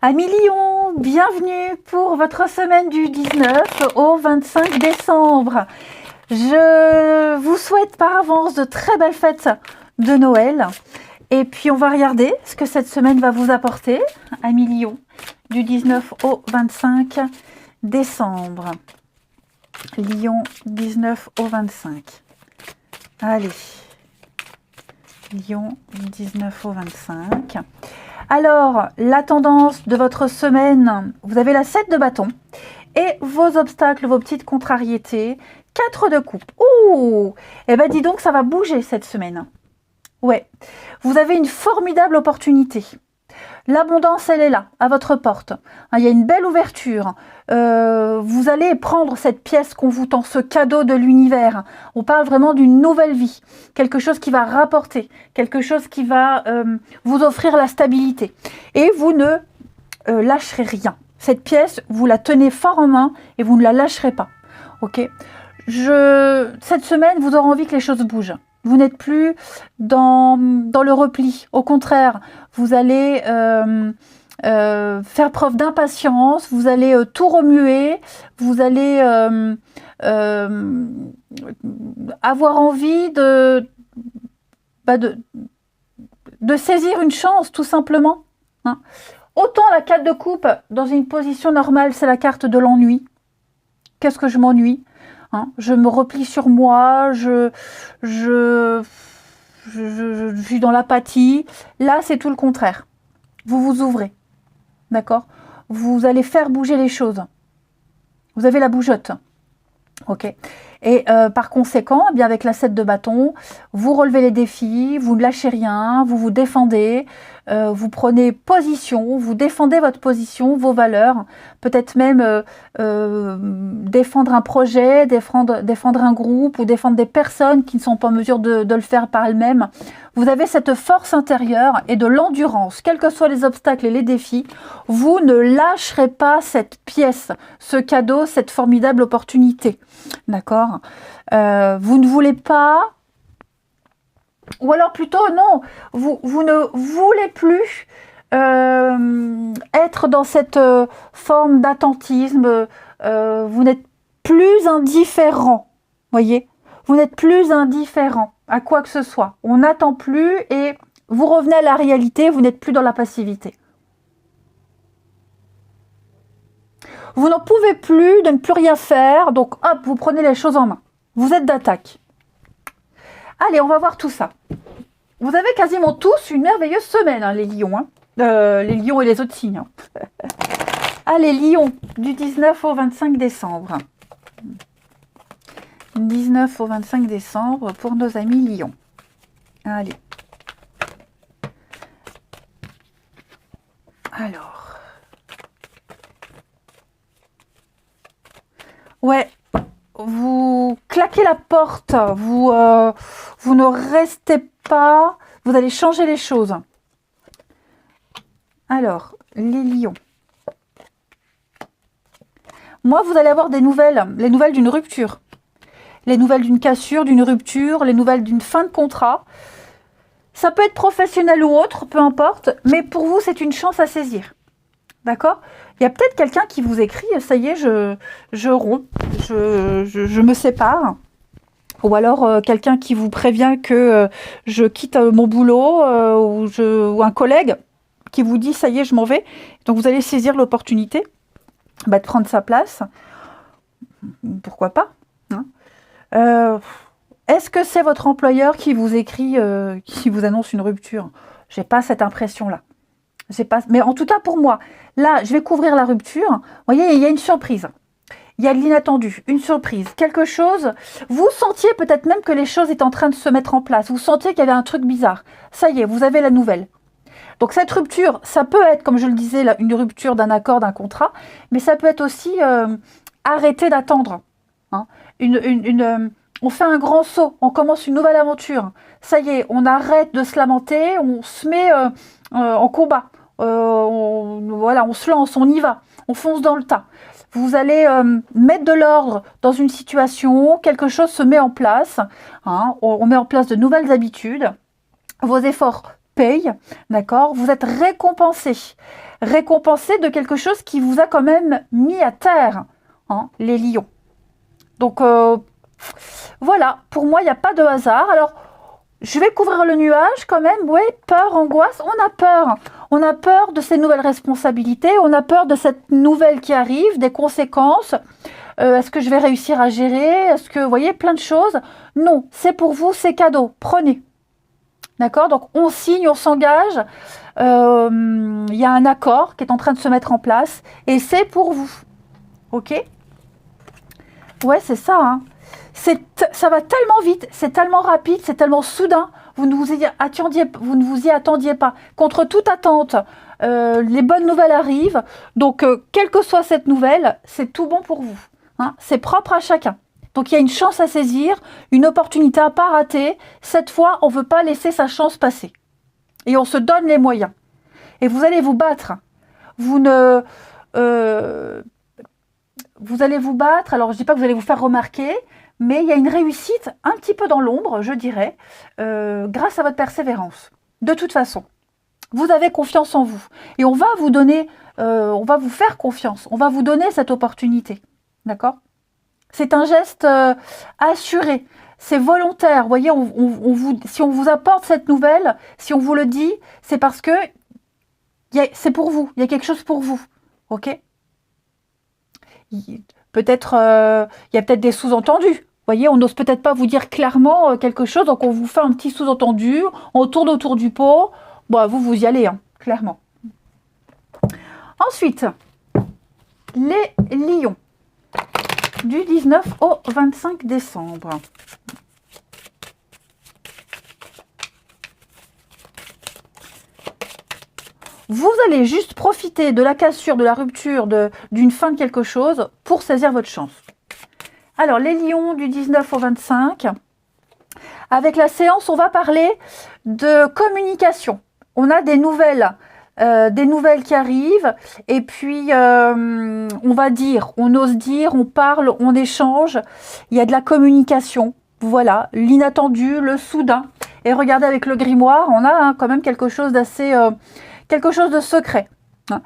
Amis Lion, bienvenue pour votre semaine du 19 au 25 décembre. Je vous souhaite par avance de très belles fêtes de Noël. Et puis on va regarder ce que cette semaine va vous apporter, Amis Lion, du 19 au 25 décembre. Lion, 19 au 25. Allez. Lion, 19 au 25. Alors, la tendance de votre semaine, vous avez la 7 de bâton et vos obstacles, vos petites contrariétés, 4 de coupe. Ouh! Eh bien, dis donc, ça va bouger cette semaine. Ouais, vous avez une formidable opportunité. L'abondance, elle est là, à votre porte. Il y a une belle ouverture. Vous allez prendre cette pièce qu'on vous tend, ce cadeau de l'univers. On parle vraiment d'une nouvelle vie. Quelque chose qui va rapporter. Quelque chose qui va vous offrir la stabilité. Et vous ne lâcherez rien. Cette pièce, vous la tenez fort en main et vous ne la lâcherez pas. Ok ? Cette semaine, vous aurez envie que les choses bougent. Vous n'êtes plus dans le repli. Au contraire, vous allez faire preuve d'impatience, vous allez tout remuer, vous allez avoir envie de saisir une chance, tout simplement. Hein. Autant la 4 de coupe, dans une position normale, c'est la carte de l'ennui. Qu'est-ce que je m'ennuie ? Hein, je me replie sur moi, je suis dans l'apathie. Là, c'est tout le contraire. Vous vous ouvrez, d'accord ? Vous allez faire bouger les choses. Vous avez la bougeotte, ok ? Et par conséquent, eh bien avec la 7 de bâton, vous relevez les défis, vous ne lâchez rien, vous vous défendez, vous prenez position, vous défendez votre position, vos valeurs, peut-être même défendre un projet, défendre un groupe ou défendre des personnes qui ne sont pas en mesure de le faire par elles-mêmes. Vous avez cette force intérieure et de l'endurance, quels que soient les obstacles et les défis, vous ne lâcherez pas cette pièce, ce cadeau, cette formidable opportunité. D'accord ? Vous ne voulez pas, ou alors plutôt non, vous ne voulez plus être dans cette forme d'attentisme, vous n'êtes plus indifférent, voyez ? Vous n'êtes plus indifférent à quoi que ce soit. On n'attend plus et vous revenez à la réalité, vous n'êtes plus dans la passivité. Vous n'en pouvez plus de ne plus rien faire, donc hop, vous prenez les choses en main. Vous êtes d'attaque. Allez, on va voir tout ça. Vous avez quasiment tous une merveilleuse semaine, hein, les lions. Hein. Les lions et les autres signes. Hein. Allez, lions, du 19 au 25 décembre. 19 au 25 décembre pour nos amis lions. Allez. Alors. Ouais, vous claquez la porte, vous ne restez pas, vous allez changer les choses. Alors, les lions. Moi, vous allez avoir des nouvelles, les nouvelles d'une rupture. Les nouvelles d'une cassure, d'une rupture, les nouvelles d'une fin de contrat. Ça peut être professionnel ou autre, peu importe, mais pour vous, c'est une chance à saisir. D'accord ? Il y a peut-être quelqu'un qui vous écrit, ça y est, je romps, je me sépare. Ou alors quelqu'un qui vous prévient que je quitte mon boulot ou un collègue qui vous dit, ça y est, je m'en vais. Donc vous allez saisir l'opportunité de prendre sa place. Pourquoi pas, hein. Est-ce que c'est votre employeur qui vous écrit, qui vous annonce une rupture ? J'ai pas cette impression-là. Mais en tout cas pour moi, là, je vais couvrir la rupture. Vous voyez, il y a une surprise. Il y a de l'inattendu, une surprise, quelque chose. Vous sentiez peut-être même que les choses étaient en train de se mettre en place. Vous sentiez qu'il y avait un truc bizarre. Ça y est, vous avez la nouvelle. Donc cette rupture, ça peut être, comme je le disais, une rupture d'un accord, d'un contrat, mais ça peut être aussi arrêter d'attendre. Hein. On fait un grand saut, on commence une nouvelle aventure. Ça y est, on arrête de se lamenter, on se met en combat. On se lance, on y va, on fonce dans le tas. Vous allez mettre de l'ordre dans une situation, quelque chose se met en place, hein, on met en place de nouvelles habitudes, vos efforts paye, d'accord? Vous êtes récompensé. Récompensé de quelque chose qui vous a quand même mis à terre, hein, les lions. Donc, voilà, pour moi, il n'y a pas de hasard. Alors, je vais couvrir le nuage quand même. Oui, peur, angoisse, on a peur. On a peur de ces nouvelles responsabilités, on a peur de cette nouvelle qui arrive, des conséquences. Est-ce que je vais réussir à gérer? Est-ce que, vous voyez, plein de choses. Non, c'est pour vous, c'est cadeau. Prenez. D'accord? Donc, on signe, on s'engage. Il y a un accord qui est en train de se mettre en place. Et c'est pour vous. OK? Ouais, c'est ça, hein. Ça va tellement vite, c'est tellement rapide, c'est tellement soudain, vous ne vous y attendiez pas. Contre toute attente, les bonnes nouvelles arrivent, donc quelle que soit cette nouvelle, c'est tout bon pour vous, hein. C'est propre à chacun. Donc il y a une chance à saisir, une opportunité à pas rater. Cette fois, on ne veut pas laisser sa chance passer. Et on se donne les moyens. Et vous allez vous battre. Vous allez vous battre, alors je ne dis pas que vous allez vous faire remarquer, mais il y a une réussite un petit peu dans l'ombre, je dirais, grâce à votre persévérance. De toute façon, vous avez confiance en vous. Et on va vous donner, on va vous faire confiance, on va vous donner cette opportunité. D'accord? C'est un geste assuré, c'est volontaire. Vous voyez, si on vous apporte cette nouvelle, si on vous le dit, c'est parce que c'est pour vous, il y a quelque chose pour vous. Ok? Peut-être, il y a peut-être des sous-entendus. Vous voyez, on n'ose peut-être pas vous dire clairement quelque chose, donc on vous fait un petit sous-entendu, on tourne autour du pot. Bon, vous y allez, hein, clairement. Ensuite, les lions, du 19 au 25 décembre. Vous allez juste profiter de la cassure, de la rupture, d'une fin de quelque chose pour saisir votre chance. Alors, les lions du 19 au 25. Avec la séance, on va parler de communication. On a des nouvelles qui arrivent. Et puis, on va dire, on ose dire, on parle, on échange. Il y a de la communication. Voilà, l'inattendu, le soudain. Et regardez, avec le grimoire, on a quand même quelque chose d'assez... quelque chose de secret, hein.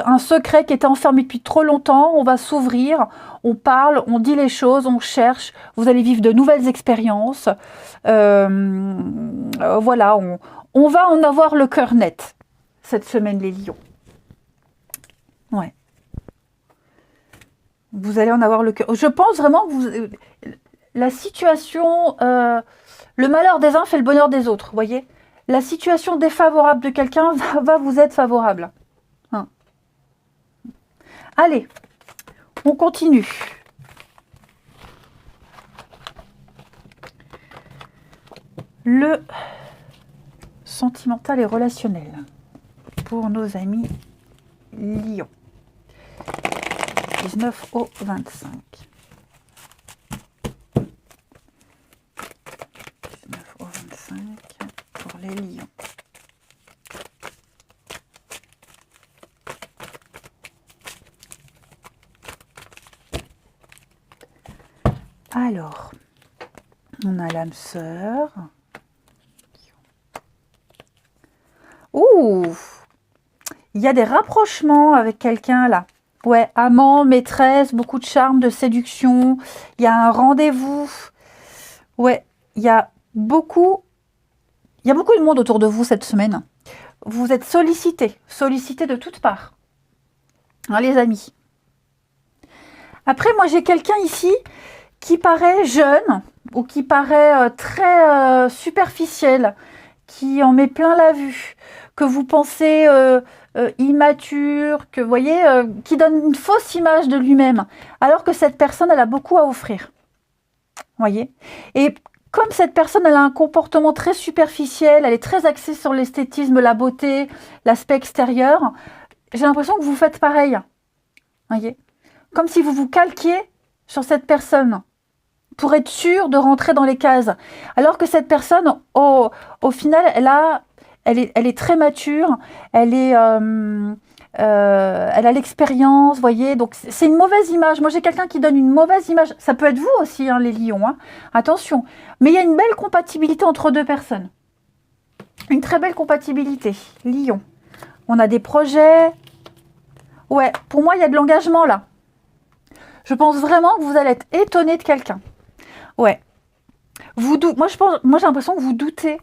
Un secret qui était enfermé depuis trop longtemps. On va s'ouvrir, on parle, on dit les choses, on cherche. Vous allez vivre de nouvelles expériences. Voilà, on va en avoir le cœur net cette semaine, les lions. Ouais. Vous allez en avoir le cœur. Je pense vraiment que la situation, le malheur des uns fait le bonheur des autres, vous voyez. La situation défavorable de quelqu'un va vous être favorable. Hein. Allez, on continue. Le sentimental et relationnel pour nos amis lions. 19 au 25. 19 au 25. Pour les lions. Alors, on a l'âme sœur. Ouh, il y a des rapprochements avec quelqu'un là. Ouais, amant, maîtresse, beaucoup de charme, de séduction. Il y a un rendez-vous. Ouais, il y a beaucoup de monde autour de vous cette semaine. Vous êtes sollicités de toutes parts. Hein, les amis. Après, moi, j'ai quelqu'un ici qui paraît jeune ou qui paraît très superficiel, qui en met plein la vue, que vous pensez immature, que vous voyez, qui donne une fausse image de lui-même, alors que cette personne, elle a beaucoup à offrir. Vous voyez? Et comme cette personne, elle a un comportement très superficiel, elle est très axée sur l'esthétisme, la beauté, l'aspect extérieur, j'ai l'impression que vous faites pareil. Voyez, comme si vous vous calquiez sur cette personne pour être sûr de rentrer dans les cases. Alors que cette personne, au final, elle est très mature, elle a l'expérience, voyez. Donc c'est une mauvaise image. Moi j'ai quelqu'un qui donne une mauvaise image. Ça peut être vous aussi, hein, les lions. Hein. Attention. Mais il y a une belle compatibilité entre deux personnes. Une très belle compatibilité. Lion. On a des projets. Ouais, pour moi, il y a de l'engagement là. Je pense vraiment que vous allez être étonné de quelqu'un. Ouais. Moi, j'ai l'impression que vous doutez.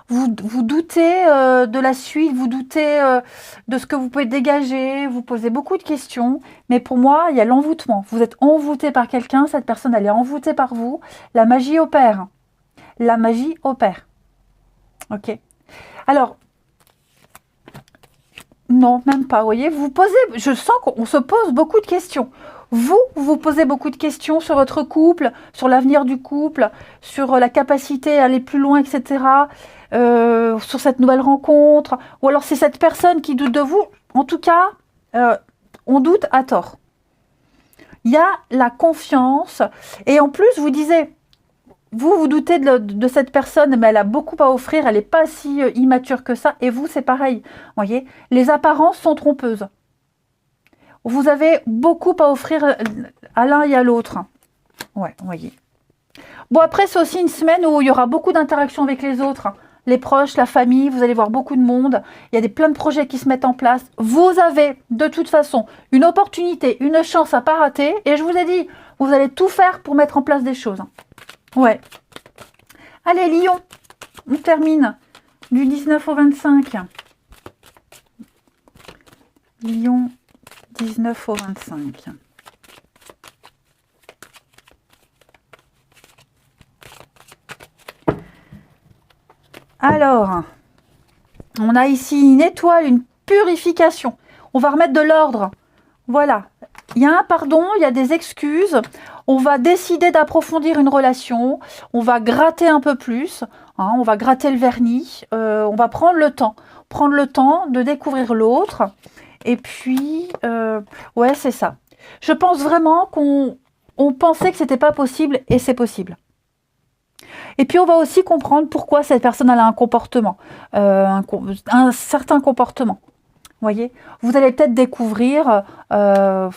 Vous doutez de la suite, vous doutez de ce que vous pouvez dégager, vous posez beaucoup de questions, mais pour moi, il y a l'envoûtement. Vous êtes envoûté par quelqu'un, cette personne, elle est envoûtée par vous. La magie opère. La magie opère. Ok. Alors, non, même pas, vous voyez, je sens qu'on se pose beaucoup de questions. Vous posez beaucoup de questions sur votre couple, sur l'avenir du couple, sur la capacité à aller plus loin, etc. Sur cette nouvelle rencontre. Ou alors c'est cette personne qui doute de vous. En tout cas, on doute à tort. Il y a la confiance. Et en plus, vous disiez, vous doutez de cette personne, mais elle a beaucoup à offrir, elle n'est pas si immature que ça. Et vous, c'est pareil. Voyez, les apparences sont trompeuses. Vous avez beaucoup à offrir à l'un et à l'autre. Ouais, voyez. Bon, après, c'est aussi une semaine où il y aura beaucoup d'interactions avec les autres. Les proches, la famille, vous allez voir beaucoup de monde. Il y a plein de projets qui se mettent en place. Vous avez, de toute façon, une opportunité, une chance à ne pas rater. Et je vous ai dit, vous allez tout faire pour mettre en place des choses. Ouais. Allez, Lion, on termine du 19 au 25. Lion, 19 au 25. Alors, on a ici une étoile, une purification. On va remettre de l'ordre. Voilà. Il y a un pardon, il y a des excuses. On va décider d'approfondir une relation. On va gratter un peu plus. Hein, on va gratter le vernis. On va prendre le temps. Prendre le temps de découvrir l'autre. Et puis, ouais, c'est ça. Je pense vraiment qu'on pensait que c'était pas possible et c'est possible. Et puis, on va aussi comprendre pourquoi cette personne a un comportement, un certain comportement. Voyez, vous allez peut-être découvrir, on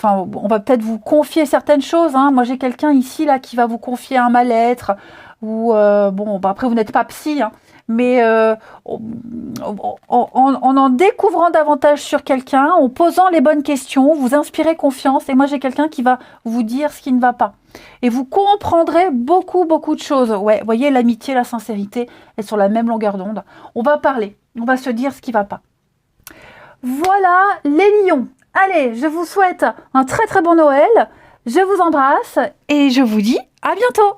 va peut-être vous confier certaines choses. Hein. Moi, j'ai quelqu'un ici là qui va vous confier un mal-être. Ou après, vous n'êtes pas psy, hein, mais en découvrant davantage sur quelqu'un, en posant les bonnes questions, vous inspirez confiance. Et moi, j'ai quelqu'un qui va vous dire ce qui ne va pas. Et vous comprendrez beaucoup de choses. Ouais, voyez, l'amitié, la sincérité est sur la même longueur d'onde. On va parler, on va se dire ce qui ne va pas. Voilà les lions. Allez, je vous souhaite un très bon Noël. Je vous embrasse et je vous dis à bientôt.